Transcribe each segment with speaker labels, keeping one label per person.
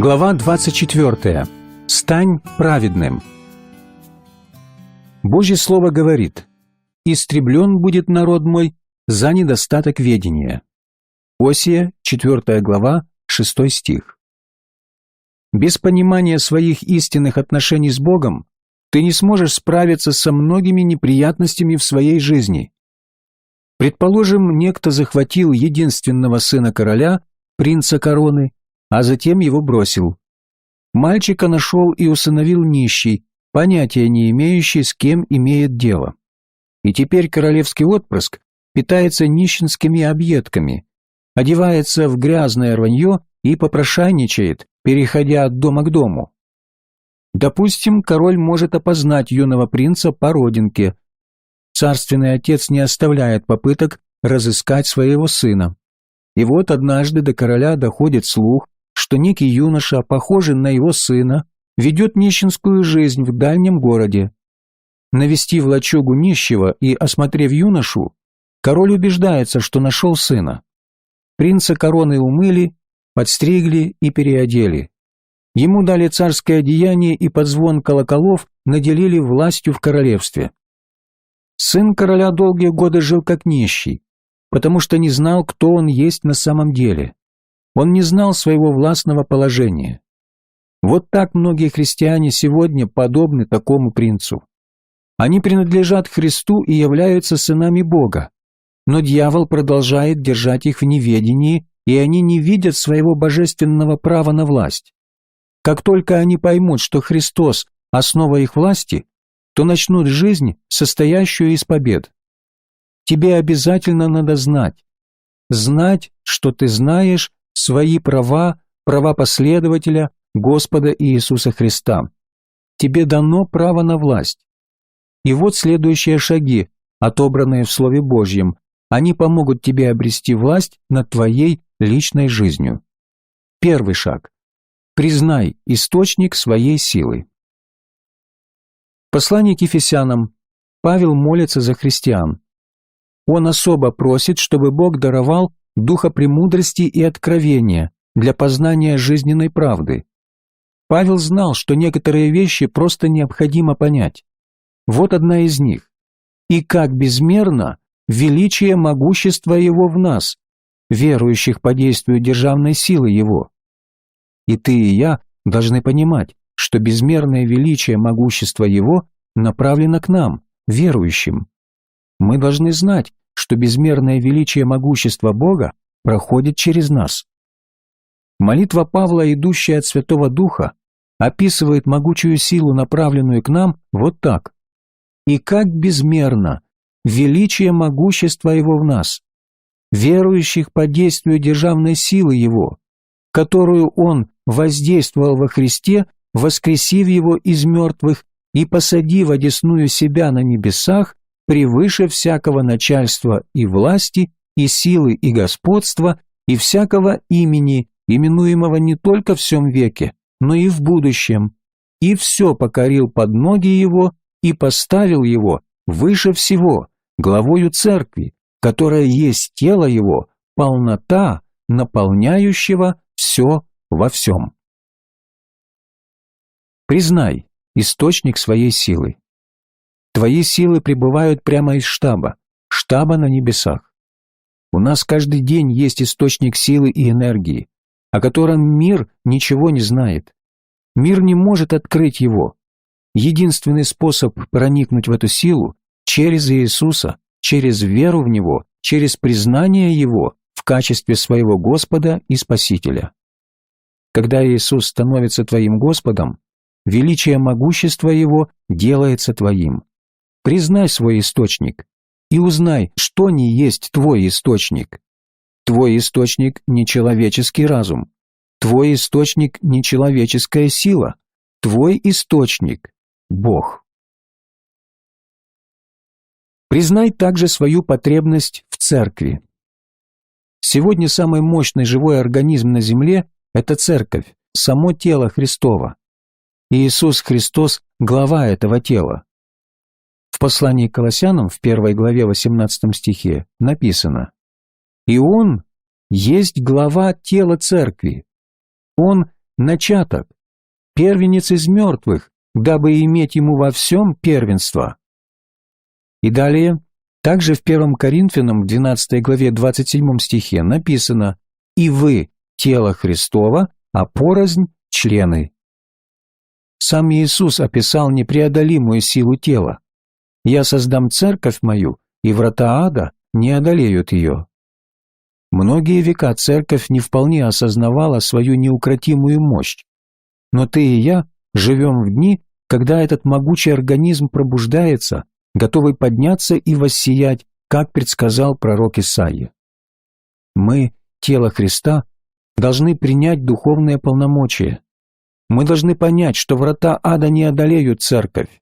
Speaker 1: Глава 24. Стань праведным. Божье Слово говорит: «Истреблен будет народ мой за недостаток ведения». Осия, 4 глава, 6 стих. Без понимания своих истинных отношений с Богом ты не сможешь справиться со многими неприятностями в своей жизни. Предположим, некто захватил единственного сына короля, принца короны, а затем его бросил. Мальчика нашел и усыновил нищий, понятия не имеющий, с кем имеет дело. И теперь королевский отпрыск питается нищенскими объедками, одевается в грязное рванье и попрошайничает, переходя от дома к дому. Допустим, король может опознать юного принца по родинке. Царственный отец не оставляет попыток разыскать своего сына. И вот однажды до короля доходит слух, что некий юноша, похожий на его сына, ведет нищенскую жизнь в дальнем городе. Навестив лачугу нищего и осмотрев юношу, король убеждается, что нашел сына. Принца короны умыли, подстригли и переодели. Ему дали царское одеяние и под звон колоколов наделили властью в королевстве. Сын короля долгие годы жил как нищий, потому что не знал, кто он есть на самом деле. Он не знал своего властного положения. Вот так многие христиане сегодня подобны такому принцу. Они принадлежат Христу и являются сынами Бога, но дьявол продолжает держать их в неведении, и они не видят своего божественного права на власть. Как только они поймут, что Христос – основа их власти, то начнут жизнь, состоящую из побед. Тебе обязательно надо знать, что ты знаешь свои права, права последователя Господа Иисуса Христа. Тебе дано право на власть. И вот следующие шаги, отобранные в Слове Божьем, они помогут тебе обрести власть над твоей личной жизнью. Первый шаг. Признай источник своей силы. В послании к Ефесянам Павел молится за христиан. Он особо просит, чтобы Бог даровал духа премудрости и откровения для познания жизненной правды. Павел знал, что некоторые вещи просто необходимо понять. Вот одна из них. «И как безмерно величие могущества Его в нас, верующих по действию державной силы Его». И ты, и я должны понимать, что безмерное величие могущества Его направлено к нам, верующим. Мы должны знать, что безмерное величие могущества Бога проходит через нас. Молитва Павла, идущая от Святого Духа, описывает могучую силу, направленную к нам, вот так. «И как безмерно величие могущества Его в нас, верующих по действию державной силы Его, которую Он воздействовал во Христе, воскресив Его из мертвых и посадив одесную себя на небесах, превыше всякого начальства и власти, и силы, и господства, и всякого имени, именуемого не только в всем веке, но и в будущем, и все покорил под ноги Его и поставил Его выше всего, главою церкви, которая есть тело Его, полнота, наполняющего все во всем». Признай источник своей силы. Твои силы прибывают прямо из штаба на небесах. У нас каждый день есть источник силы и энергии, о котором мир ничего не знает. Мир не может открыть его. Единственный способ проникнуть в эту силу – через Иисуса, через веру в Него, через признание Его в качестве своего Господа и Спасителя. Когда Иисус становится твоим Господом, величие могущества Его делается твоим. Признай свой источник и узнай, что не есть твой источник. Твой источник – не человеческий разум. Твой источник – не человеческая сила. Твой источник – Бог. Признай также свою потребность в церкви. Сегодня самый мощный живой организм на земле – это церковь, само тело Христово. Иисус Христос – глава этого тела. В послании к Колоссянам в 1 главе 18 стихе написано: «И Он есть глава тела церкви, Он начаток, первенец из мертвых, дабы иметь ему во всем первенство». И далее, также в 1 Коринфянам, 12 главе 27 стихе написано: «И вы – тело Христово, а порознь – члены». Сам Иисус описал непреодолимую силу тела. «Я создам церковь мою, и врата ада не одолеют ее». Многие века церковь не вполне осознавала свою неукротимую мощь. Но ты и я живем в дни, когда этот могучий организм пробуждается, готовый подняться и воссиять, как предсказал пророк Исаия. Мы, тело Христа, должны принять духовное полномочие. Мы должны понять, что врата ада не одолеют церковь.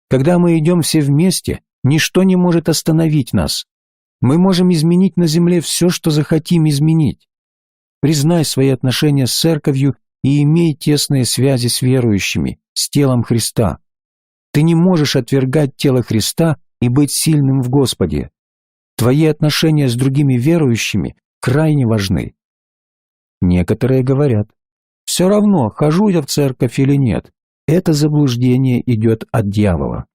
Speaker 1: Когда мы идем все вместе, ничто не может остановить нас. Мы можем изменить на земле все, что захотим изменить. Признай свои отношения с церковью и имей тесные связи с верующими, с телом Христа. Ты не можешь отвергать тело Христа и быть сильным в Господе. Твои отношения с другими верующими крайне важны. Некоторые говорят: «Все равно, хожу я в церковь или нет». Это заблуждение идет от дьявола.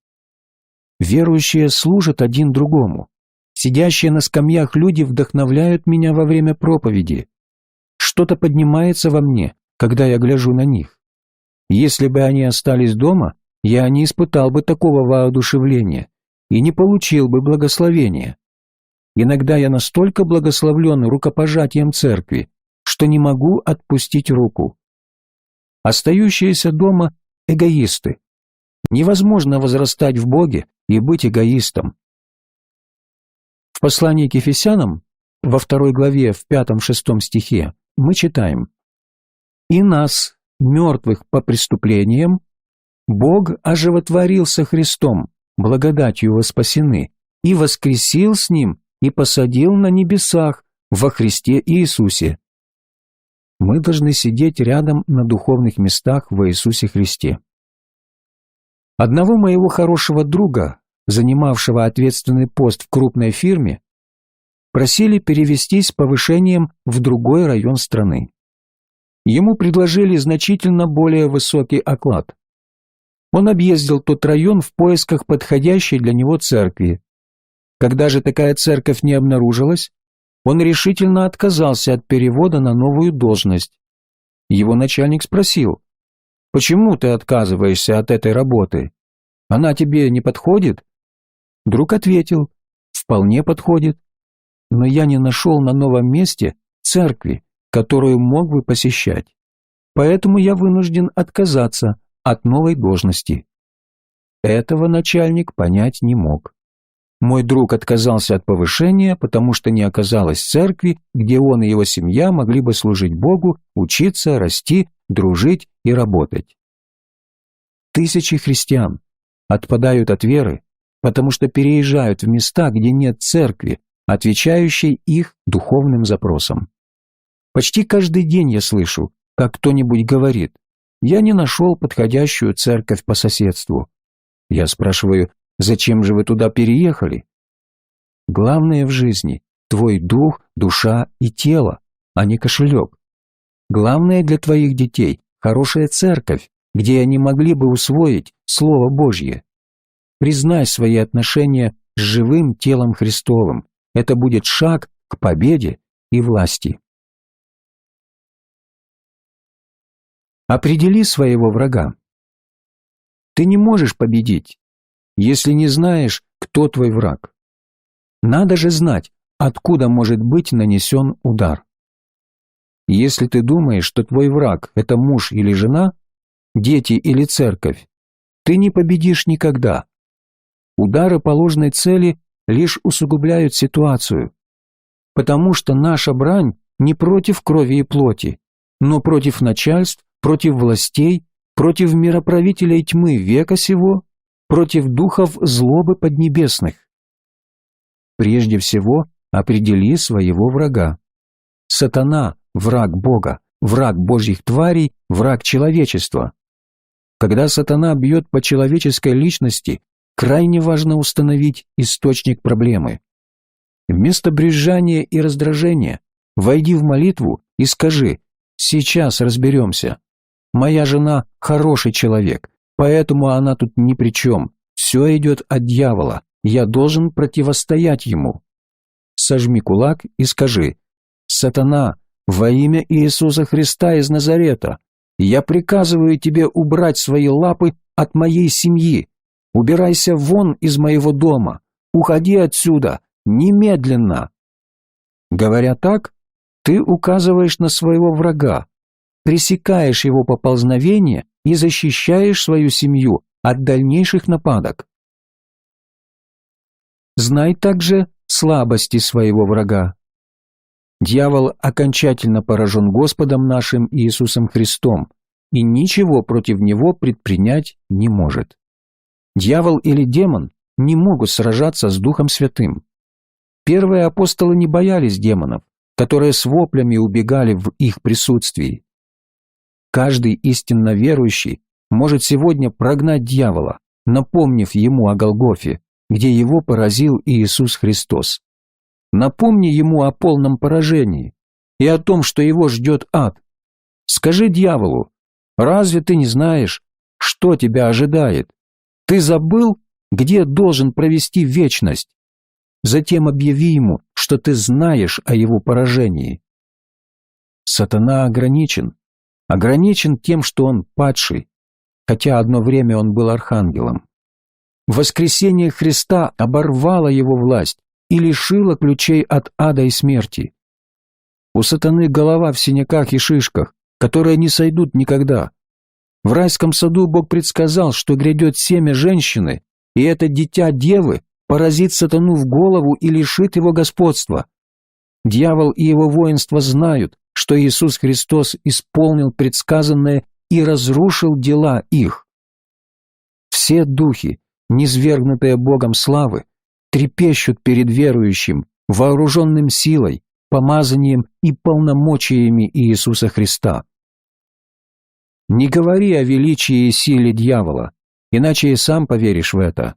Speaker 1: Верующие служат один другому. Сидящие на скамьях люди вдохновляют меня во время проповеди. Что-то поднимается во мне, когда я гляжу на них. Если бы они остались дома, я не испытал бы такого воодушевления и не получил бы благословения. Иногда я настолько благословлен рукопожатием церкви, что не могу отпустить руку. Остающиеся дома – эгоисты. Невозможно возрастать в Боге и быть эгоистом. В послании к Ефесянам, во 2 главе, в 5-6 стихе, мы читаем: «И нас, мертвых по преступлениям, Бог оживотворил со Христом, благодатью вы спасены, и воскресил с Ним, и посадил на небесах во Христе Иисусе». Мы должны сидеть рядом на духовных местах во Иисусе Христе. Одного моего хорошего друга, занимавшего ответственный пост в крупной фирме, просили перевестись с повышением в другой район страны. Ему предложили значительно более высокий оклад. Он объездил тот район в поисках подходящей для него церкви. Когда же такая церковь не обнаружилась, он решительно отказался от перевода на новую должность. Его начальник спросил: «Почему ты отказываешься от этой работы? Она тебе не подходит?» Друг ответил: «Вполне подходит. Но я не нашел на новом месте церкви, которую мог бы посещать. Поэтому я вынужден отказаться от новой должности». Этого начальник понять не мог. Мой друг отказался от повышения, потому что не оказалось церкви, где он и его семья могли бы служить Богу, учиться, расти, дружить и работать. Тысячи христиан отпадают от веры, потому что переезжают в места, где нет церкви, отвечающей их духовным запросам. Почти каждый день я слышу, как кто-нибудь говорит: «Я не нашел подходящую церковь по соседству». Я спрашиваю: «Зачем же вы туда переехали?» Главное в жизни – твой дух, душа и тело, а не кошелек. Главное для твоих детей – хорошая церковь, где они могли бы усвоить Слово Божье. Признай свои отношения с живым телом Христовым. Это будет шаг к победе и власти. Определи своего врага. Ты не можешь победить, если не знаешь, кто твой враг. Надо же знать, откуда может быть нанесен удар. Если ты думаешь, что твой враг – это муж или жена, дети или церковь, ты не победишь никогда. Удары по ложной цели лишь усугубляют ситуацию, потому что наша брань не против крови и плоти, но против начальств, против властей, против мироправителей тьмы века сего, против духов злобы поднебесных. Прежде всего, определи своего врага. Сатана – враг Бога, враг Божьих тварей, враг человечества. Когда сатана бьет по человеческой личности, крайне важно установить источник проблемы. Вместо брюзжания и раздражения войди в молитву и скажи: «Сейчас разберемся, Моя жена хороший человек, поэтому она тут ни при чем. Все идет от дьявола, я должен противостоять ему. Сожми кулак и скажи: «Сатана, во имя Иисуса Христа из Назарета, я приказываю тебе убрать свои лапы от моей семьи. Убирайся вон из моего дома, уходи отсюда, немедленно». Говоря так, ты указываешь на своего врага, пресекаешь его поползновение и защищаешь свою семью от дальнейших нападок. Знай также слабости своего врага. Дьявол окончательно поражен Господом нашим Иисусом Христом и ничего против него предпринять не может. Дьявол или демон не могут сражаться с Духом Святым. Первые апостолы не боялись демонов, которые с воплями убегали в их присутствии. Каждый истинно верующий может сегодня прогнать дьявола, напомнив ему о Голгофе, где его поразил Иисус Христос. Напомни ему о полном поражении и о том, что его ждет ад. Скажи дьяволу: разве ты не знаешь, что тебя ожидает? Ты забыл, где должен провести вечность? Затем объяви ему, что ты знаешь о его поражении. Сатана ограничен тем, что он падший, хотя одно время он был архангелом. Воскресение Христа оборвало его власть и лишило ключей от ада и смерти. У сатаны голова в синяках и шишках, которые не сойдут никогда. В райском саду Бог предсказал, что грядет семя женщины, и это дитя девы поразит сатану в голову и лишит его господства. Дьявол и его воинство знают, что Иисус Христос исполнил предсказанное и разрушил дела их. Все духи, низвергнутые Богом славы, трепещут перед верующим, вооруженным силой, помазанием и полномочиями Иисуса Христа. Не говори о величии и силе дьявола, иначе и сам поверишь в это.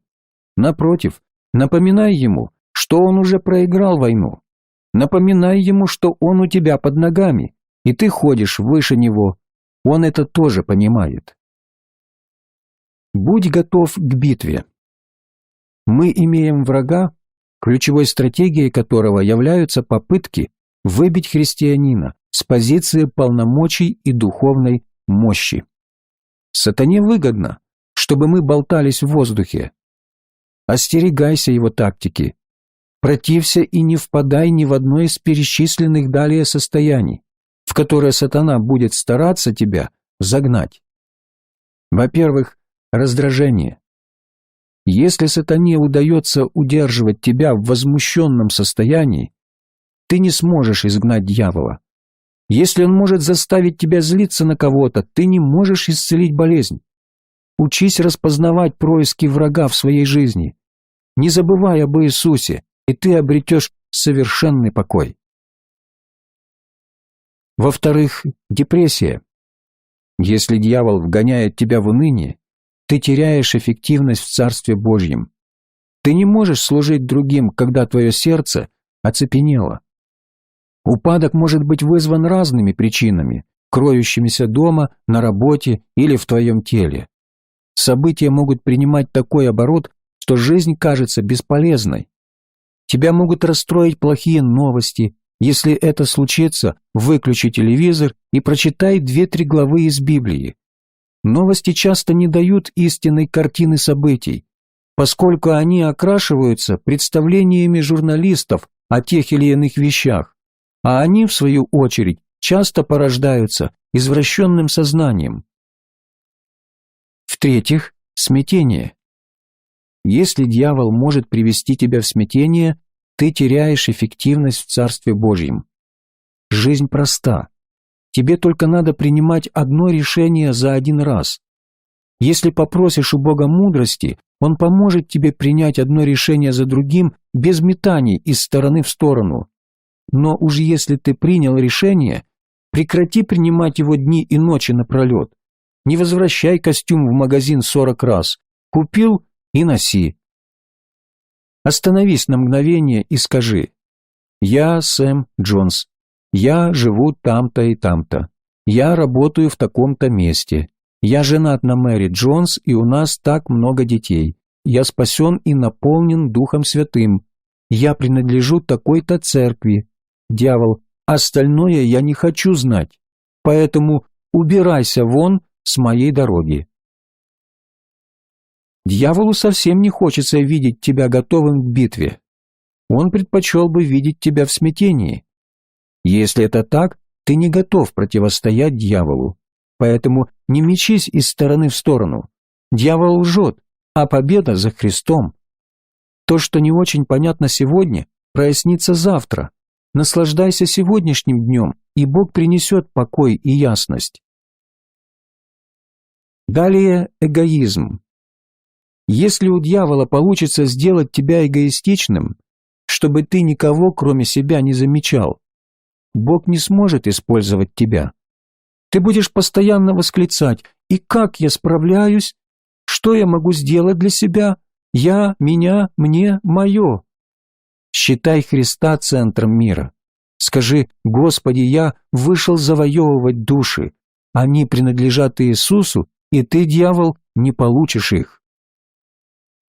Speaker 1: Напротив, напоминай ему, что он уже проиграл войну. Напоминай ему, что он у тебя под ногами, и ты ходишь выше него. Он это тоже понимает. Будь готов к битве. Мы имеем врага, ключевой стратегией которого являются попытки выбить христианина с позиции полномочий и духовной мощи. Сатане выгодно, чтобы мы болтались в воздухе. Остерегайся его тактики. Протився и не впадай ни в одно из перечисленных далее состояний, в которое сатана будет стараться тебя загнать. Во-первых, раздражение. Если сатане удается удерживать тебя в возмущенном состоянии, ты не сможешь изгнать дьявола. Если он может заставить тебя злиться на кого-то, ты не можешь исцелить болезнь. Учись распознавать происки врага в своей жизни. Не забывай об Иисусе, и ты обретешь совершенный покой. Во-вторых, депрессия. Если дьявол вгоняет тебя в уныние, ты теряешь эффективность в Царстве Божьем. Ты не можешь служить другим, когда твое сердце оцепенело. Упадок может быть вызван разными причинами, кроющимися дома, на работе или в твоем теле. События могут принимать такой оборот, что жизнь кажется бесполезной. Тебя могут расстроить плохие новости. Если это случится, выключи телевизор и прочитай 2-3 главы из Библии. Новости часто не дают истинной картины событий, поскольку они окрашиваются представлениями журналистов о тех или иных вещах, а они, в свою очередь, часто порождаются извращенным сознанием. В-третьих, смятение. Если дьявол может привести тебя в смятение, ты теряешь эффективность в Царстве Божьем. Жизнь проста. Тебе только надо принимать одно решение за один раз. Если попросишь у Бога мудрости, Он поможет тебе принять одно решение за другим без метаний из стороны в сторону. Но уж если ты принял решение, прекрати принимать его дни и ночи напролет. Не возвращай костюм в магазин 40 раз. Купил и носи. Остановись на мгновение и скажи: «Я Сэм Джонс. Я живу там-то и там-то. «Я работаю в таком-то месте. Я женат на Мэри Джонс, и у нас так много детей. Я спасен и наполнен Духом Святым. Я принадлежу такой-то церкви». Дьявол: «Остальное я не хочу знать, поэтому убирайся вон с моей дороги». Дьяволу совсем не хочется видеть тебя готовым к битве. Он предпочел бы видеть тебя в смятении. Если это так, ты не готов противостоять дьяволу, поэтому не мечись из стороны в сторону. Дьявол лжет, а победа за Христом. То, что не очень понятно сегодня, прояснится завтра. Наслаждайся сегодняшним днем, и Бог принесет покой и ясность. Далее эгоизм. Если у дьявола получится сделать тебя эгоистичным, чтобы ты никого, кроме себя, не замечал, Бог не сможет использовать тебя. Ты будешь постоянно восклицать: «И как я справляюсь? Что я могу сделать для себя? Я, меня, мне, мое». Считай Христа центром мира. Скажи: «Господи, я вышел завоевывать души. Они принадлежат Иисусу, и ты, дьявол, не получишь их».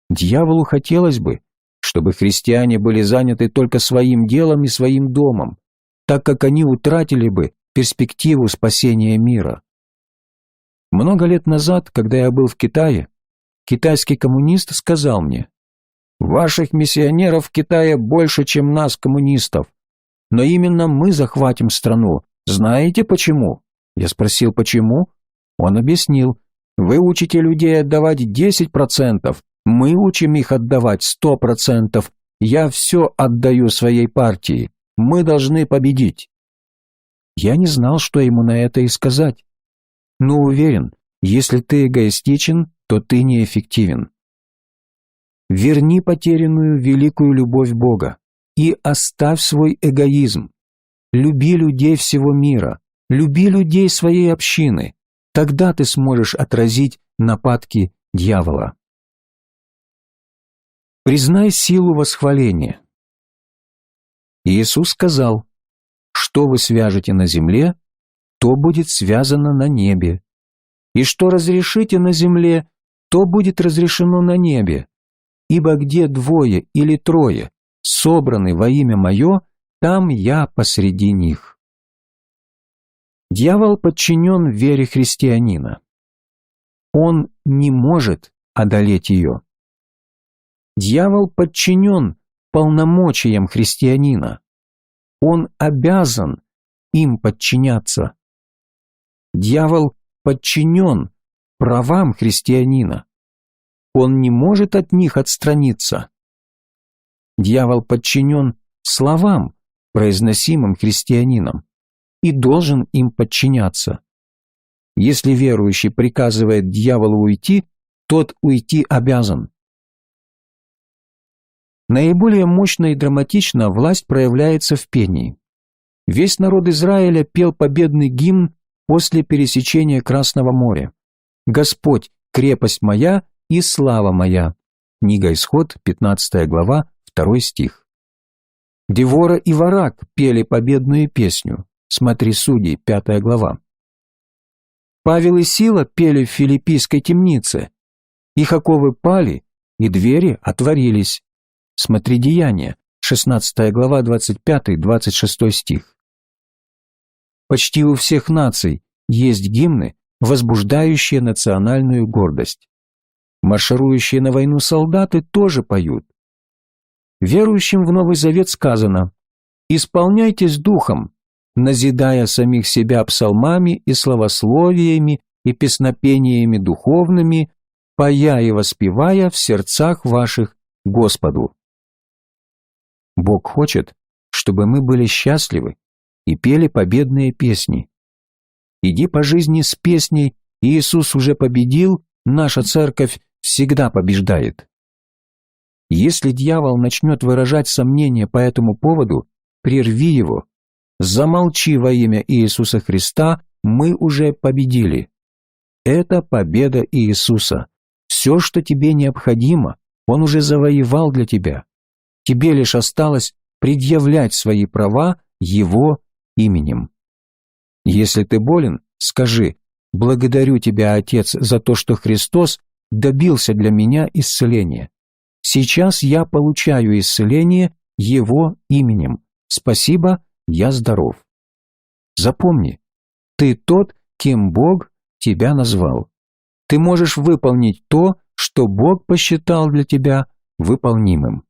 Speaker 1: Дьяволу хотелось бы, чтобы христиане были заняты только своим делом и своим домом, так как они утратили бы перспективу спасения мира. Много лет назад, когда я был в Китае, китайский коммунист сказал мне: «Ваших миссионеров в Китае больше, чем нас, коммунистов, но именно мы захватим страну. Знаете почему?» Я спросил: «Почему?» Он объяснил: «Вы учите людей отдавать 10%, мы учим их отдавать 100%. Я все отдаю своей партии. Мы должны победить». Я не знал, что ему на это и сказать. Но уверен, если ты эгоистичен, то ты неэффективен. Верни потерянную великую любовь Бога и оставь свой эгоизм. Люби людей всего мира, люби людей своей общины. Тогда ты сможешь отразить нападки дьявола. Признай силу восхваления. Иисус сказал: «Что вы свяжете на земле, то будет связано на небе, и что разрешите на земле, то будет разрешено на небе. Ибо где двое или трое собраны во имя Мое, там Я посреди них». Дьявол подчинен вере христианина. Он не может одолеть ее. Дьявол подчинен полномочиям христианина. Он обязан им подчиняться. Дьявол подчинен правам христианина. Он не может от них отстраниться. Дьявол подчинен словам, произносимым христианином, и должен им подчиняться. Если верующий приказывает дьяволу уйти, тот уйти обязан. Наиболее мощно и драматично власть проявляется в пении. Весь народ Израиля пел победный гимн после пересечения Красного моря. «Господь, крепость моя и слава моя». Книга Исход, 15 глава, 2 стих. Девора и Варак пели победную песню. Смотри Судей, 5 глава. Павел и Сила пели в филиппийской темнице. Их оковы пали, и двери отворились. Смотри Деяния, 16 глава, 25-26 стих. Почти у всех наций есть гимны, возбуждающие национальную гордость. Марширующие на войну солдаты тоже поют. Верующим в Новый Завет сказано: «Исполняйтесь духом, назидая самих себя псалмами и славословиями и песнопениями духовными, поя и воспевая в сердцах ваших Господу». Бог хочет, чтобы мы были счастливы и пели победные песни. Иди по жизни с песней «Иисус уже победил, наша церковь всегда побеждает». Если дьявол начнет выражать сомнения по этому поводу, прерви его. Замолчи во имя Иисуса Христа, мы уже победили. Это победа Иисуса. Все, что тебе необходимо, Он уже завоевал для тебя. Тебе лишь осталось предъявлять свои права Его именем. Если ты болен, Скажи: «Благодарю Тебя, Отец, за то, что Христос добился для меня исцеления. Сейчас я получаю исцеление Его именем. Спасибо, я здоров». Запомни, ты тот, кем Бог тебя назвал. Ты можешь выполнить то, что Бог посчитал для тебя выполнимым.